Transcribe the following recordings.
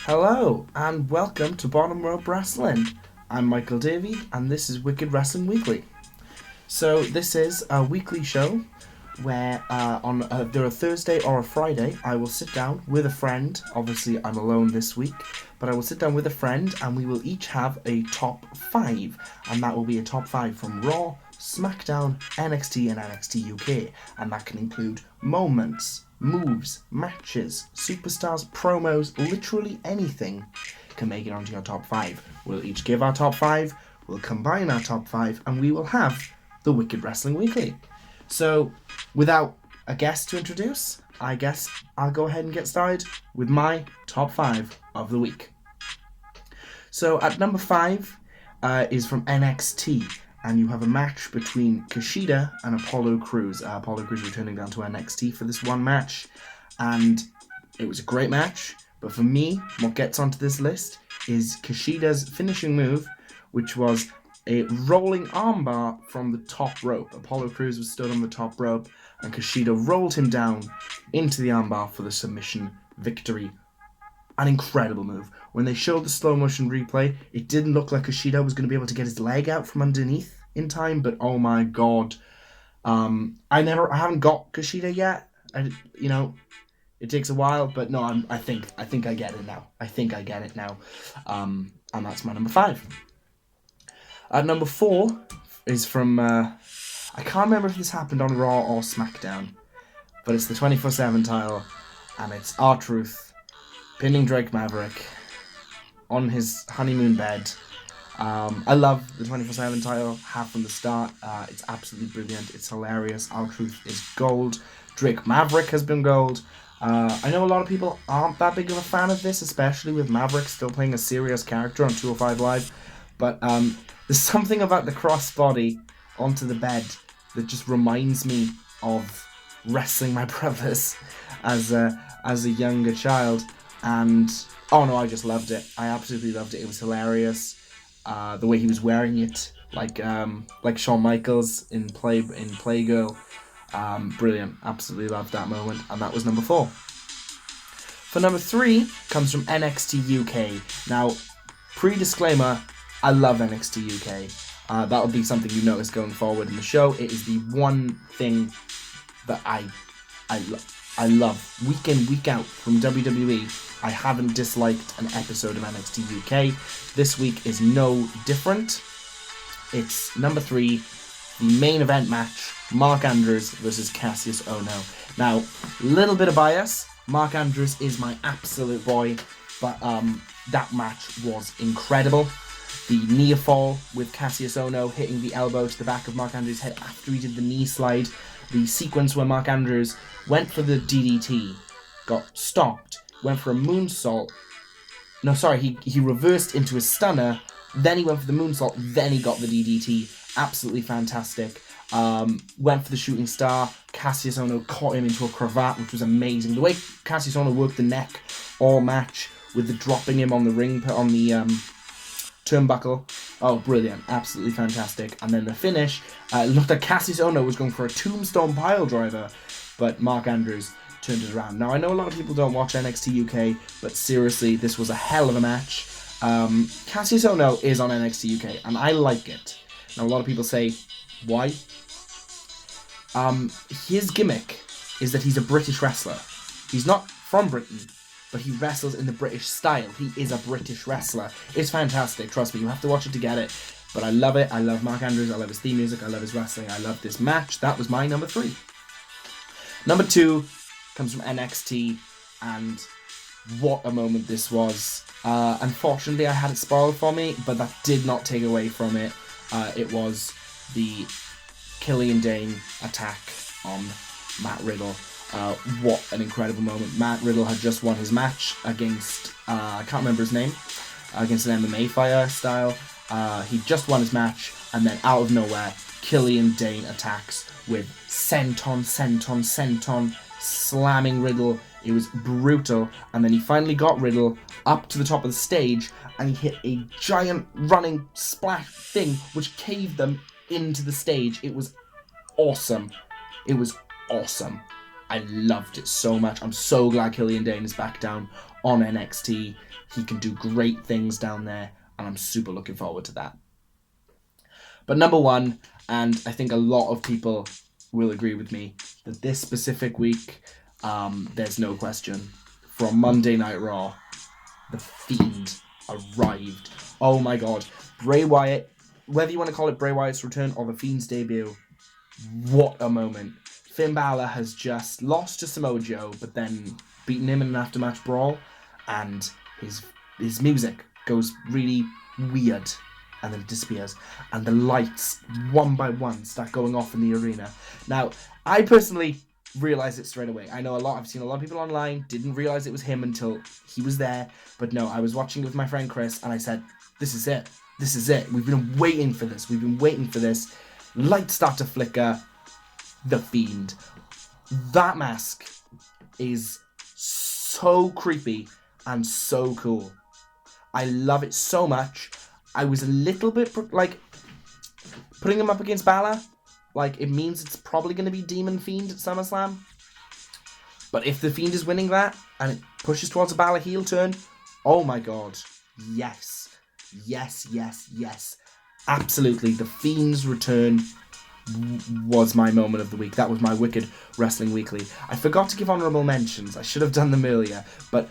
Hello and welcome to Bottom Rope Wrasslin. I'm Michael Davey and this is Wicked Wrestling Weekly. So this is a weekly show where on either a Thursday or a Friday I will sit down with a friend. Obviously I'm alone this week, but I will sit down with a friend and we will each have a top 5, and that will be a top 5 from Raw, SmackDown, NXT and NXT UK, and that can include moments, moves, matches, superstars, promos, literally anything can make it onto your top 5. We'll each give our top 5, we'll combine our top 5, and we will have the Wicked Wrestling Weekly. So, without a guest to introduce, I guess I'll go ahead and get started with my top 5 of the week. So, at number 5 is from NXT, and you have a match between Kushida and Apollo Crews. Apollo Crews returning down to NXT for this one match, and it was a great match. But for me, what gets onto this list is Kushida's finishing move, which was a rolling armbar from the top rope. Apollo Crews was stood on the top rope, and Kushida rolled him down into the armbar for the submission victory. An incredible move. When they showed the slow motion replay, it didn't look like Kushida was going to be able to get his leg out from underneath in time, but oh my god. I haven't got Kushida yet. It takes a while, but no, I think I get it now. And that's my number 5. At number 4 is from, I can't remember if this happened on Raw or SmackDown, but it's the 24/7 title, and it's R-Truth pinning Drake Maverick on his honeymoon bed. I love the 24/7 title, have from the start. It's absolutely brilliant. It's hilarious. R-Truth is gold. Drake Maverick has been gold. I know a lot of people aren't that big of a fan of this, especially with Maverick still playing a serious character on 205 Live. But there's something about the crossbody onto the bed that just reminds me of wrestling my brothers as a younger child. And oh no, I just loved it. I absolutely loved it. It was hilarious. The way he was wearing it, like Shawn Michaels in Playgirl. Brilliant. Absolutely loved that moment. And that was number 4. For number 3 comes from NXT UK. Now, pre-disclaimer, I love NXT UK. That'll be something you notice going forward in the show. It is the one thing that I love. Week in, week out from WWE. I haven't disliked an episode of NXT UK. This week is no different. It's number 3, the main event match, Mark Andrews versus Cassius Ohno. Now, little bit of bias. Mark Andrews is my absolute boy, but that match was incredible. The near fall with Cassius Ohno hitting the elbow to the back of Mark Andrews' head after he did the knee slide. The sequence where Mark Andrews went for the DDT, got stopped, went for a moonsault. No, sorry, he reversed into a stunner, then he went for the moonsault, then he got the DDT. Absolutely fantastic. Went for the shooting star. Cassius Ohno caught him into a cravat, which was amazing. The way Cassius Ohno worked the neck all match with the dropping him on the ring, on the turnbuckle. Oh, brilliant. Absolutely fantastic. And then the finish, looked like Cassius Ohno was going for a tombstone pile driver, but Mark Andrews turned it around. Now, I know a lot of people don't watch NXT UK, but seriously, this was a hell of a match. Cassius Ohno is on NXT UK, and I like it. Now, a lot of people say, why? His gimmick is that he's a British wrestler. He's not from Britain, but he wrestles in the British style. He is a British wrestler. It's fantastic, trust me, you have to watch it to get it. But I love it. I love Mark Andrews, I love his theme music, I love his wrestling, I love this match. That was my number 3. Number 2 comes from NXT, and what a moment this was. Unfortunately, I had it spoiled for me, but that did not take away from it. It was the Killian Dane attack on Matt Riddle. What an incredible moment. Matt Riddle had just won his match against, I can't remember his name, against an MMA fighter style. He just won his match, and then out of nowhere, Killian Dane attacks with senton, slamming Riddle. It was brutal, and then he finally got Riddle up to the top of the stage, and he hit a giant running splash thing, which caved them into the stage. It was awesome. I loved it so much. I'm so glad Killian Dane is back down on NXT. He can do great things down there, and I'm super looking forward to that. But number one, and I think a lot of people will agree with me, that this specific week, there's no question. From Monday Night Raw, The Fiend arrived. Oh my god. Bray Wyatt, whether you want to call it Bray Wyatt's return or The Fiend's debut, what a moment. Finn Balor has just lost to Samoa Joe, but then beaten him in an aftermatch brawl, and his music goes really weird, and then it disappears, and the lights, one by one, start going off in the arena. Now, I personally realized it straight away. I've seen a lot of people online, didn't realize it was him until he was there, but no, I was watching it with my friend Chris, and I said, this is it. This is it. We've been waiting for this. We've been waiting for this. Lights start to flicker. The Fiend. That mask is so creepy and so cool. I love it so much. I was a little bit, putting him up against Balor, it means it's probably going to be Demon Fiend at SummerSlam. But if The Fiend is winning that, and it pushes towards a Balor heel turn, oh my god, yes. Yes, yes, yes. Absolutely, The Fiend's return was my moment of the week. That was my Wicked Wrestling Weekly. I forgot to give honourable mentions. I should have done them earlier. But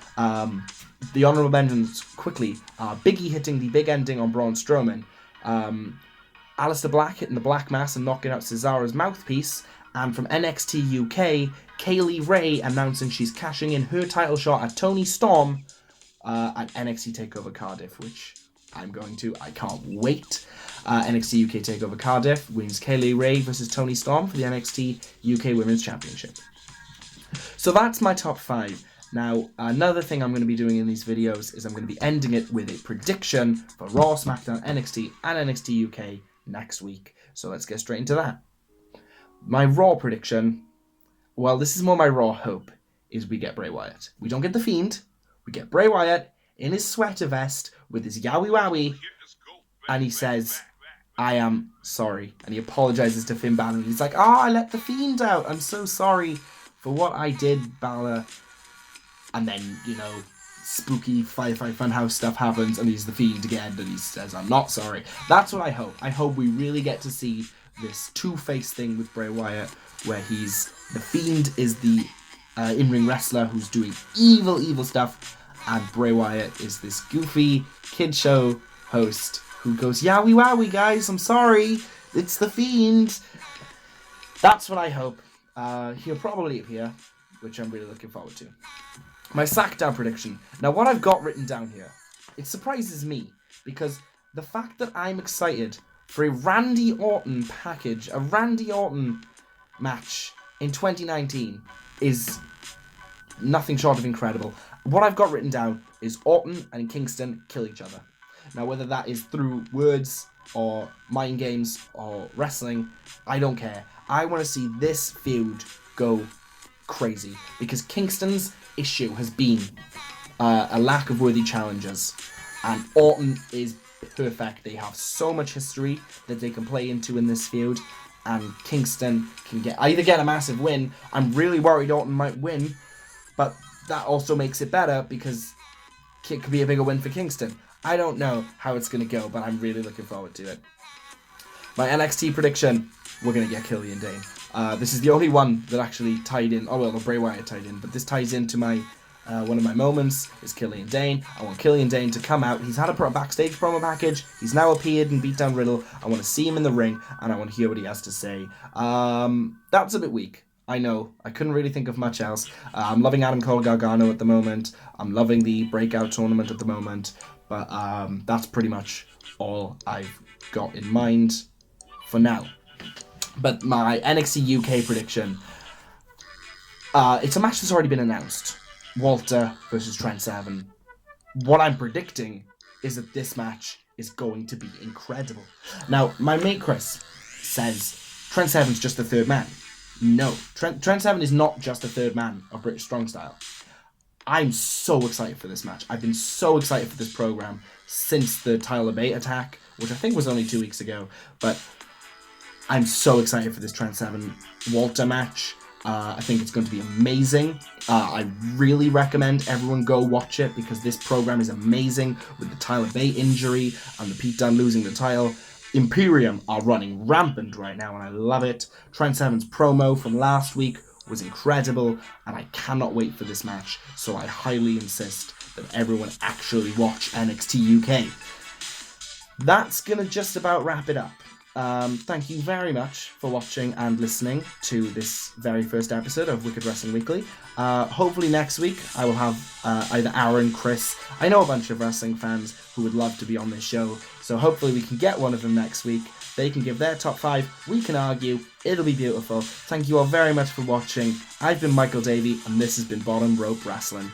the honourable mentions, quickly. Big E hitting the big ending on Braun Strowman. Aleister Black hitting the Black Mass and knocking out Cesaro's mouthpiece. And from NXT UK, Kaylee Ray announcing she's cashing in her title shot at Toni Storm at NXT TakeOver Cardiff, which I'm going to. I can't wait. NXT UK TakeOver Cardiff wins Kaylee Ray versus Toni Storm for the NXT UK Women's Championship. So that's my top 5. Now, another thing I'm going to be doing in these videos is I'm going to be ending it with a prediction for Raw, SmackDown, NXT, and NXT UK next week. So let's get straight into that. My Raw prediction, well, this is more my Raw hope, is we get Bray Wyatt. We don't get The Fiend, we get Bray Wyatt in his sweater vest with his yowie wowie, and he says, I am sorry. And he apologizes to Finn Balor. He's like, I let The Fiend out. I'm so sorry for what I did, Balor. And then, spooky Firefly Funhouse stuff happens, and he's The Fiend again, and he says, I'm not sorry. That's what I hope. I hope we really get to see this two-faced thing with Bray Wyatt, where The Fiend is the in-ring wrestler who's doing evil stuff, and Bray Wyatt is this goofy kid show host who goes, yowie wowie guys, I'm sorry, it's The Fiend. That's what I hope. He'll probably appear, which I'm really looking forward to. My SmackDown prediction. Now, what I've got written down here, it surprises me, because the fact that I'm excited for a Randy Orton package, a Randy Orton match in 2019 is nothing short of incredible. What I've got written down is Orton and Kingston kill each other. Now, whether that is through words or mind games or wrestling, I don't care. I want to see this feud go crazy, because Kingston's issue has been a lack of worthy challengers, and Orton is perfect. They have so much history that they can play into in this feud, and Kingston can either get a massive win. I'm really worried Orton might win, but that also makes it better because it could be a bigger win for Kingston. I don't know how it's going to go, but I'm really looking forward to it. My NXT prediction, we're going to get Killian Dane. This is the only one that actually tied in. Oh, well, Bray Wyatt tied in, but this ties into my one of my moments is Killian Dane. I want Killian Dane to come out. He's had a backstage promo package. He's now appeared and beat down Riddle. I want to see him in the ring, and I want to hear what he has to say. That's a bit weak. I know. I couldn't really think of much else. I'm loving Adam Cole Gargano at the moment. I'm loving the Breakout tournament at the moment. But that's pretty much all I've got in mind for now. But my NXT UK prediction, it's a match that's already been announced. Walter versus Trent Seven. What I'm predicting is that this match is going to be incredible. Now, my mate Chris says Trent Seven's just the third man. No, Trent Seven is not just the third man of British Strong Style. I'm so excited for this match. I've been so excited for this program since the Tyler Bate attack, which I think was only 2 weeks ago. But I'm so excited for this Trent Seven Walter match. I think it's going to be amazing. I really recommend everyone go watch it because this program is amazing with the Tyler Bate injury and the Pete Dunne losing the title. Imperium are running rampant right now and I love it. Trent Seven's promo from last week was incredible and I cannot wait for this match, so I highly insist that everyone actually watch NXT UK. That's gonna just about wrap it up. Thank you very much for watching and listening to this very first episode of Wicked Wrestling Weekly. Hopefully next week I will have either Aaron, Chris. I know a bunch of wrestling fans who would love to be on this show, so hopefully we can get one of them next week. They can give their top 5, we can argue, it'll be beautiful. Thank you all very much for watching. I've been Michael Davey and this has been Bottom Rope Wrasslin.